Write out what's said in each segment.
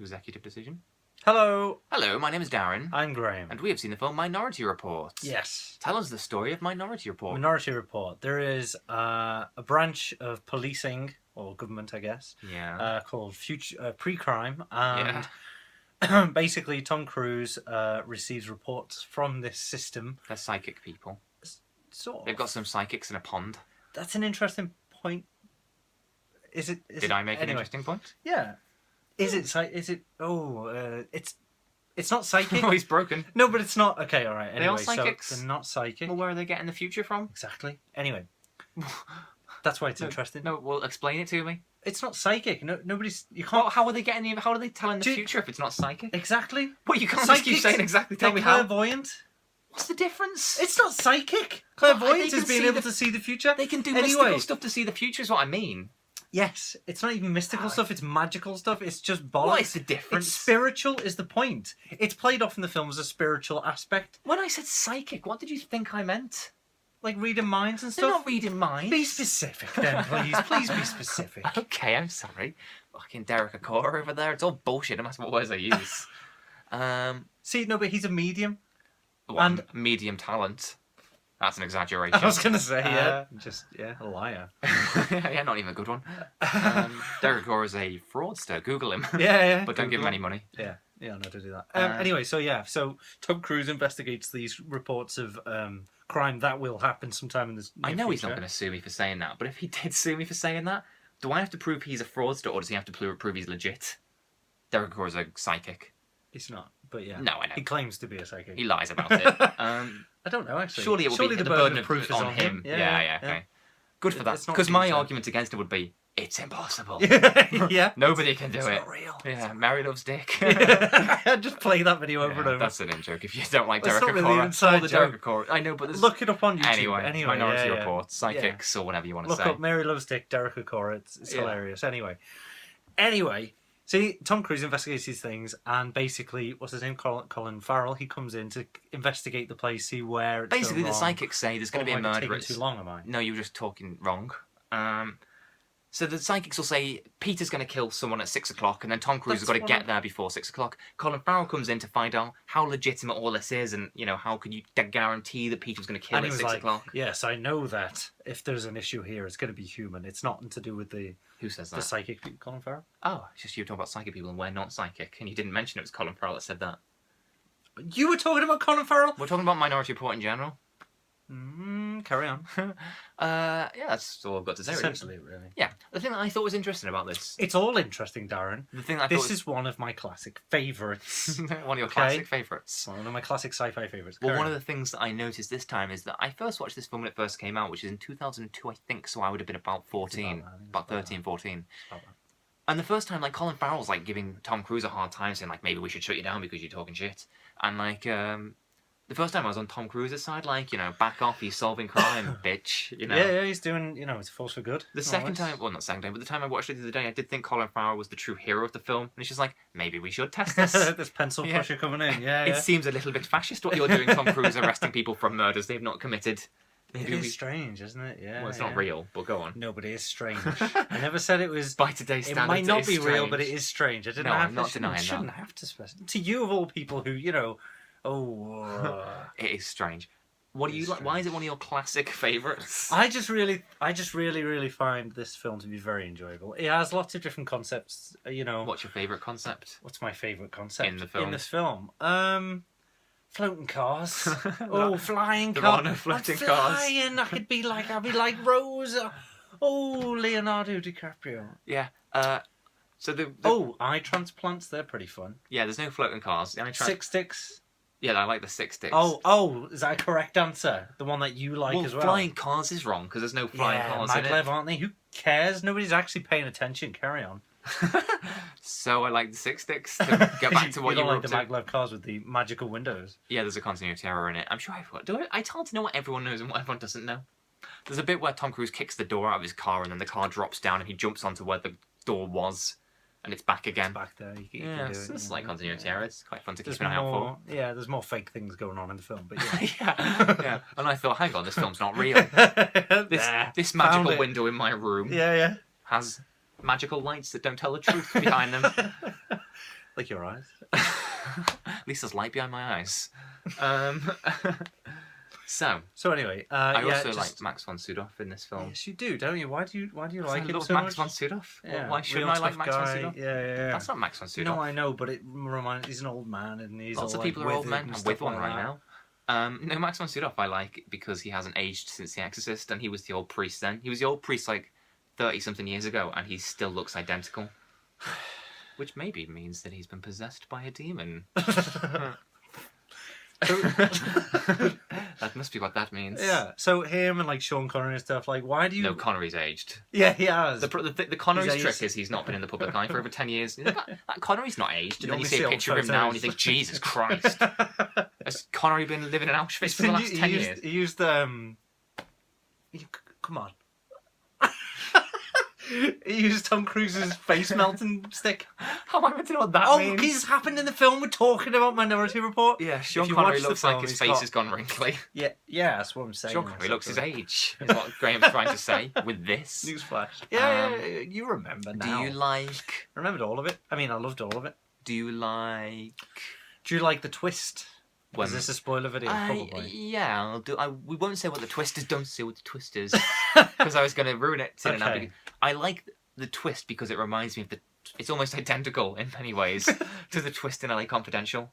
Executive decision. Hello, Hello, my name is Darren. I'm Graham. And we have seen the film Minority Report. Yes. Tell us the story of Minority Report. Minority Report. There is a branch of policing, or government, I guess, called Pre-Crime. And basically, Tom Cruise receives reports from this system. They're psychic people. Sort of. They've got some psychics in a pond. That's an interesting point. Did I make an interesting point? Yeah. Is it? It's not psychic. Oh, he's broken. No, but it's not. Okay, all right. Anyway, they are psychics. So they're not psychic. Well, where are they getting the future from? Exactly. Anyway, that's why it's interesting. No, well, explain it to me. It's not psychic. No, nobody's. You can't. Well, how are they getting? How are they telling the future if it's not psychic? Exactly. Well, you can't just keep saying exactly. Tell me how. Clairvoyant. What's the difference? It's not psychic. Clairvoyance is being able to see the future. They can do mystical stuff to see the future. Is what I mean. Yes, it's not even mystical stuff, it's magical stuff, it's just bollocks. What is the difference? It's spiritual is the point. It's played off in the film as a spiritual aspect. When I said psychic, what did you think I meant? Like reading minds and stuff? They're not reading minds. Be specific then, please. Please be specific. Okay, I'm sorry. Fucking Derek Acora over there, it's all bullshit, no matter what words I use. See, no, but he's a medium. And medium talent. That's an exaggeration. I was going to say, a liar. Yeah, not even a good one. Derek Gore is a fraudster. Google him. Yeah. But don't give him any money. Yeah, no, don't do that. Anyway, so Tom Cruise investigates these reports of crime that will happen sometime in this. I know he's not going to sue me for saying that, but if he did sue me for saying that, do I have to prove he's a fraudster, or does he have to prove he's legit? Derek Gore is a psychic. He's not, but yeah. No, I know. He claims to be a psychic. He lies about it. I don't know, actually. Surely it would be the burden of proof is on him. Yeah, okay. Good for that. Because my argument against it would be, it's impossible. Yeah. Nobody can do it. It's not real. Yeah, Mary loves Dick. Just play that video over and over. That's an in-joke. If you don't like Derek Acora, really inside Derek Acora. I know, but there's... Look it up on YouTube. Anyway, Minority Report, Psychics, or whatever you want to say. Look up Mary loves Dick, Derek Acora. It's hilarious. Anyway. See, Tom Cruise investigates these things, and basically, what's his name? Colin Farrell. He comes in to investigate the place, see where it's basically, the psychics say there's going to be a murder. Taking too long, am I? No, you were just talking wrong. So the psychics will say Peter's going to kill someone at 6 o'clock, and then Tom Cruise has got to get there before 6 o'clock. Colin Farrell comes in to find out how legitimate all this is, and how can you guarantee that Peter's going to kill at 6 o'clock? Yes, I know that if there's an issue here, it's going to be human. It's not to do with the... Who says that? The psychic people, Colin Farrell. Oh, it's just you talking about psychic people, and we're not psychic, and you didn't mention it was Colin Farrell that said that. You were talking about Colin Farrell? We're talking about Minority Report in general. Carry on. Yeah, that's all I've got to say. Essentially, really. Yeah, the thing that I thought was interesting about this... It's all interesting, Darren. The thing that this is one of my classic favourites. One of your classic favourites. One of my classic sci-fi favourites. Well, one of the things that I noticed this time is that I first watched this film when it first came out, which is in 2002, I think, so I would have been about 14. About 13, 14. And the first time, Colin Farrell's, giving Tom Cruise a hard time, saying, maybe we should shut you down because you're talking shit. And, the first time I was on Tom Cruise's side, back off, he's solving crime, bitch, Yeah, he's doing, it's a force for good. The second time, well, not second time, but the time I watched it the other day, I did think Colin Farrell was the true hero of the film. And it's just maybe we should test this. This pencil pusher coming in, It seems a little bit fascist what you're doing, Tom Cruise, arresting people from murders they've not committed. Maybe it is strange, isn't it? Yeah. Well, it's not real, but go on. No, but it is strange. I never said it was... By today's standards, it might not be real, but it is strange. I didn't have I'm not denying that. Shouldn't have to specify. To you, of all people who, it is strange. What do you like? Why is it one of your classic favourites? I just really find this film to be very enjoyable. It has lots of different concepts. What's your favourite concept? What's my favourite concept in the film? In this film, floating cars. Flying cars. There are no floating cars. I'd be like Rose. Leonardo DiCaprio. Yeah. So eye transplants. They're pretty fun. Yeah, there's no floating cars. Six sticks. Yeah, I like the six sticks. Is that a correct answer? The one that you like as well? Flying cars is wrong because there's no flying cars in it. Maglev, aren't they? Who cares? Nobody's actually paying attention. Carry on. So I like the six sticks. To get back to what you don't like the maglev cars with the magical windows. Yeah, there's a continuity error in it. I'm sure it's hard to know what everyone knows and what everyone doesn't know. There's a bit where Tom Cruise kicks the door out of his car and then the car drops down and he jumps onto where the door was. And it's back again. It's back there. You it's like continuity error. It's quite fun to keep an eye out for. Yeah, there's more fake things going on in the film, but yeah. And I thought, hang on, this film's not real. This magical window in my room has magical lights that don't tell the truth behind them. Like your eyes. At least there's light behind my eyes. So anyway, I also like Max von Sydow in this film. Yes, you do, don't you? Why do you like him I love so Max much? von Sydow. Yeah, why shouldn't I like Max von guy. Sydow? Yeah. That's not Max von Sydow. No, I know, but it reminds. He's an old man, and he's lots all of people like are old men. I'm with one like right now. No, Max von Sydow I like because he hasn't aged since The Exorcist, and he was the old priest then. He was the old priest like 30-something years ago, and he still looks identical. Which maybe means that he's been possessed by a demon. That must be what that means. Yeah. So him and like Sean Connery and stuff. Like, why do you? No, Connery's aged. Yeah, he has. The Connery's trick is he's not been in the public eye for over 10 years. That Connery's not aged, and then you see a picture of him now, and you think, Jesus Christ, has Connery been living in Auschwitz for the last 10 years? He used come on. He used Tom Cruise's face melting stick. How am I meant to know what that means? Oh, because it's happened in the film. We're talking about Minority Report. Yeah, Sean Connery looks like his face has gone wrinkly. Yeah, that's what I'm saying. Sean Connery looks his age, is what Graham's trying to say with this. Newsflash. Yeah, you remember now. Do you like... I remembered all of it. I mean, I loved all of it. Do you like the twist? Is this a spoiler video? Probably. Yeah, we won't say what the twist is. Don't say what the twist is. Because I was going to ruin it. Okay. I like the twist because it reminds me of it's almost identical in many ways to the twist in LA Confidential.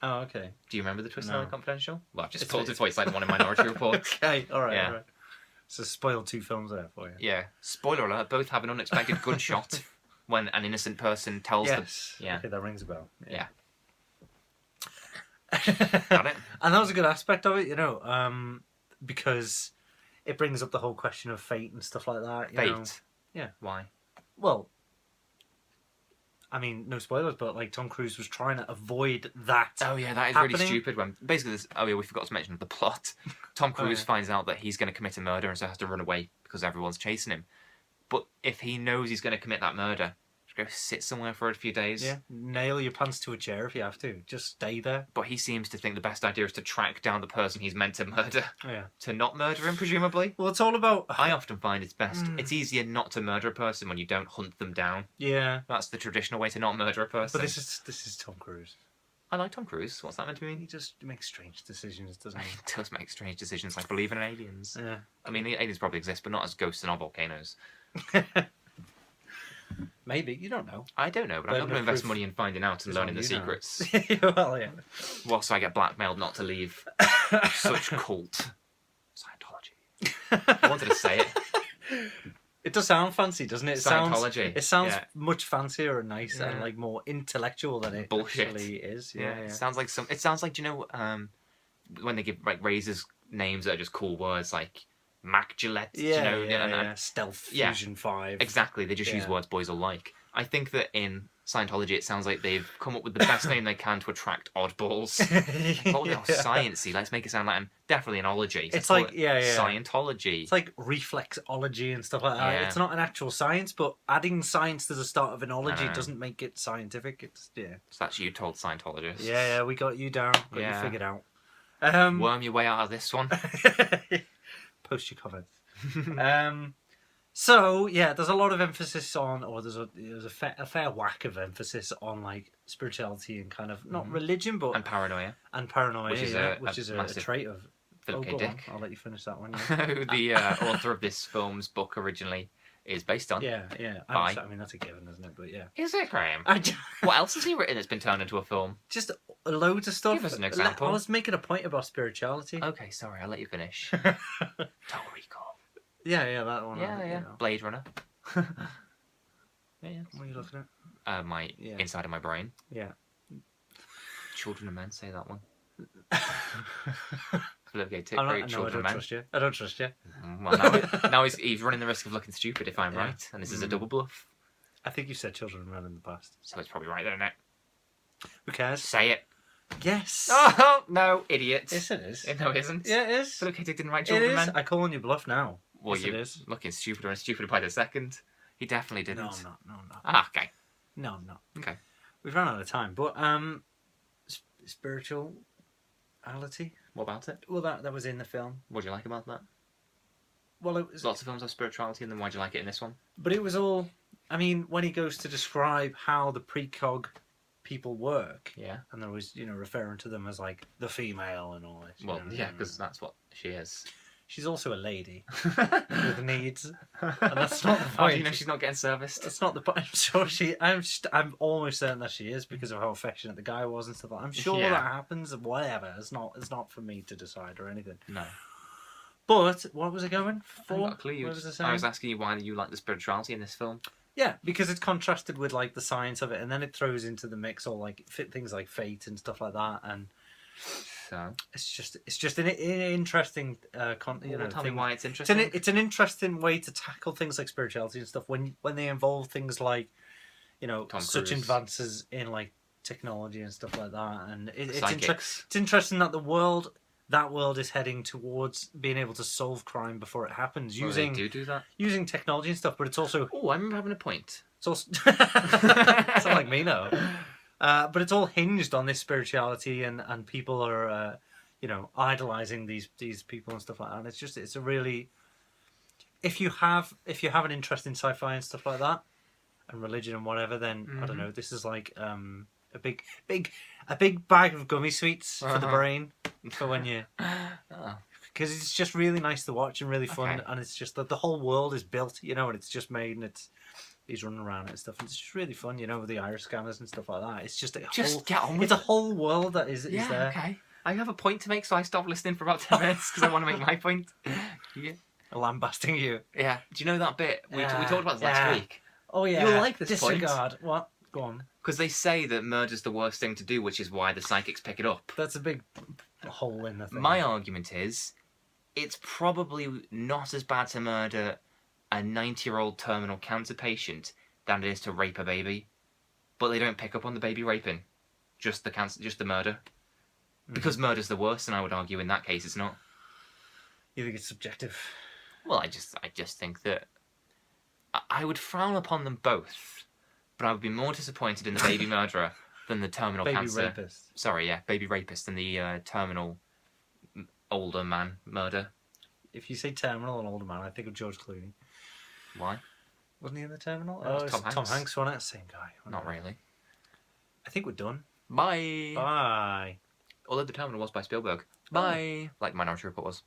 Oh, okay. Do you remember the twist in LA Confidential? Well, I've just pulled it for you. It's like the one in Minority Report. Okay, alright. Yeah. All right. So spoiled 2 films there for you. Yeah. Spoiler alert, both have an unexpected gunshot when an innocent person tells them. Yeah. Okay, that rings a bell. Yeah. Got it. And that was a good aspect of it, because it brings up the whole question of fate and stuff like that. Fate? Yeah. Why? Well, I mean, no spoilers, but like Tom Cruise was trying to avoid that. Oh yeah, that is really stupid. When basically, we forgot to mention the plot. Tom Cruise finds out that he's going to commit a murder and so has to run away because everyone's chasing him. But if he knows he's going to commit that murder, just go sit somewhere for a few days. Yeah, nail your pants to a chair if you have to. Just stay there. But he seems to think the best idea is to track down the person he's meant to murder. Yeah. To not murder him, presumably. Well, it's all about... I often find it's best. It's easier not to murder a person when you don't hunt them down. Yeah. That's the traditional way to not murder a person. But this is Tom Cruise. I like Tom Cruise. What's that meant to mean? He just makes strange decisions, doesn't he? He does make strange decisions, like believing in aliens. Yeah. I mean, aliens probably exist, but not as ghosts and on volcanoes. Maybe. You don't know. I don't know, but I'm not going to invest money in finding out and learning the secrets. Well, yeah. Whilst I get blackmailed not to leave such cult. Scientology. I wanted to say it. It does sound fancy, doesn't it? Scientology. It sounds much fancier and nicer and like more intellectual than it actually is. Yeah. It sounds like do you know when they give like razors names that are just cool words like Mac Gillette, Stealth Fusion 5. Exactly, they just use words boys will like. I think that in Scientology it sounds like they've come up with the best name they can to attract oddballs. Sciencey, let's make it sound like definitely an ology. It's like Scientology. It's like reflexology and stuff like that. Yeah. It's not an actual science, but adding science to the start of an ology doesn't make it scientific. It's So that's you told Scientologists. Yeah, we got you down. Got you figured out. Worm your way out of this one. Post your comments. So yeah, there's a lot of emphasis on, or there's a fair whack of emphasis on like spirituality and kind of not religion, but paranoia, which is a trait of Philip K. Dick. I'll let you finish that one. Who the author of this film's book originally is based on. Yeah. I mean that's a given, isn't it? But yeah. Is it, Graham? What else has he written that's been turned into a film? Just loads of stuff. Give us an example. I was making a point about spirituality. Okay, sorry, I'll let you finish. Total Recall. Yeah, that one. Yeah. Blade Runner. Yeah. What are you looking at? Inside of my brain. Yeah. Children of Men, say that one. Philip K. Dick, great Children of Men. I don't trust you. Well, now he's running the risk of looking stupid if I'm right, and this is a double bluff. I think you said Children of Men in the past. So it's probably right there, isn't it? Who cares? Say it. Yes. Oh, no, idiot. Yes, it is. No, it isn't. Yeah, it is. Philip K. Dick didn't write Children of Men. I call on your bluff now. Well, yes, you're looking stupider and stupider by the second. He definitely didn't. No, I'm not. Okay. No, I'm not. Okay. We've run out of time, but spirituality. What about it? Well, that was in the film. What do you like about that? Well, it was lots of films have spirituality, and then why do you like it in this one? But it was all. I mean, when he goes to describe how the precog people work. Yeah. And they're always, referring to them as like the female and all this. Well, yeah, because that's what she is. She's also a lady with needs, and that's not the point. How do you know she's not getting serviced? That's not the point. I'm sure I'm almost certain that she is because of how affectionate the guy was and stuff like that. I'm sure that happens. Whatever. It's not for me to decide or anything. No. But what was it going for? I got a clue. I was asking you why you like the spirituality in this film. Yeah, because it's contrasted with like the science of it, and then it throws into the mix all like things like fate and stuff like that, and so it's just an interesting. Tell me why it's interesting. It's an interesting way to tackle things like spirituality and stuff when they involve things like, such advances in like technology and stuff like that, and it's interesting that that world is heading towards being able to solve crime before it happens using they do that using technology and stuff. But it's also I remember having a point. It's also sound like me now. But it's all hinged on this spirituality, and people are idolizing these people and stuff like that. And it's a really, if you have an interest in sci-fi and stuff like that, and religion and whatever, then I don't know. This is like a big bag of gummy sweets for the brain for when you, because it's just really nice to watch and really fun, and it's just that the whole world is built, and it's just made, and he's running around and stuff, and it's just really fun, with the Irish scanners and stuff like that. It's just get on with it's a whole world that is there. Okay. I have a point to make, so I stop listening for about 10 minutes because I want to make my point. Yeah. Lambasting you. Yeah. Do you know that bit? We talked about this last week. Oh yeah. You'll like this Disregard. point. What? Go on. Because they say that murder's the worst thing to do, which is why the psychics pick it up. That's a big hole in the thing. My argument is, it's probably not as bad to murder a 90-year-old terminal cancer patient than it is to rape a baby. But they don't pick up on the baby raping. Just the murder. Because murder's the worst, and I would argue in that case it's not. You think it's subjective? Well, I just think that I would frown upon them both, but I would be more disappointed in the baby murderer than the terminal cancer. Baby rapist. Sorry, yeah, baby rapist than the terminal older man murder. If you say terminal and older man, I think of George Clooney. Why? Wasn't he in the terminal? No, it's Tom Hanks, wasn't it? Same guy. Not really. I think we're done. Bye. Bye. Although the terminal was by Spielberg. Bye. Like Minority Report was.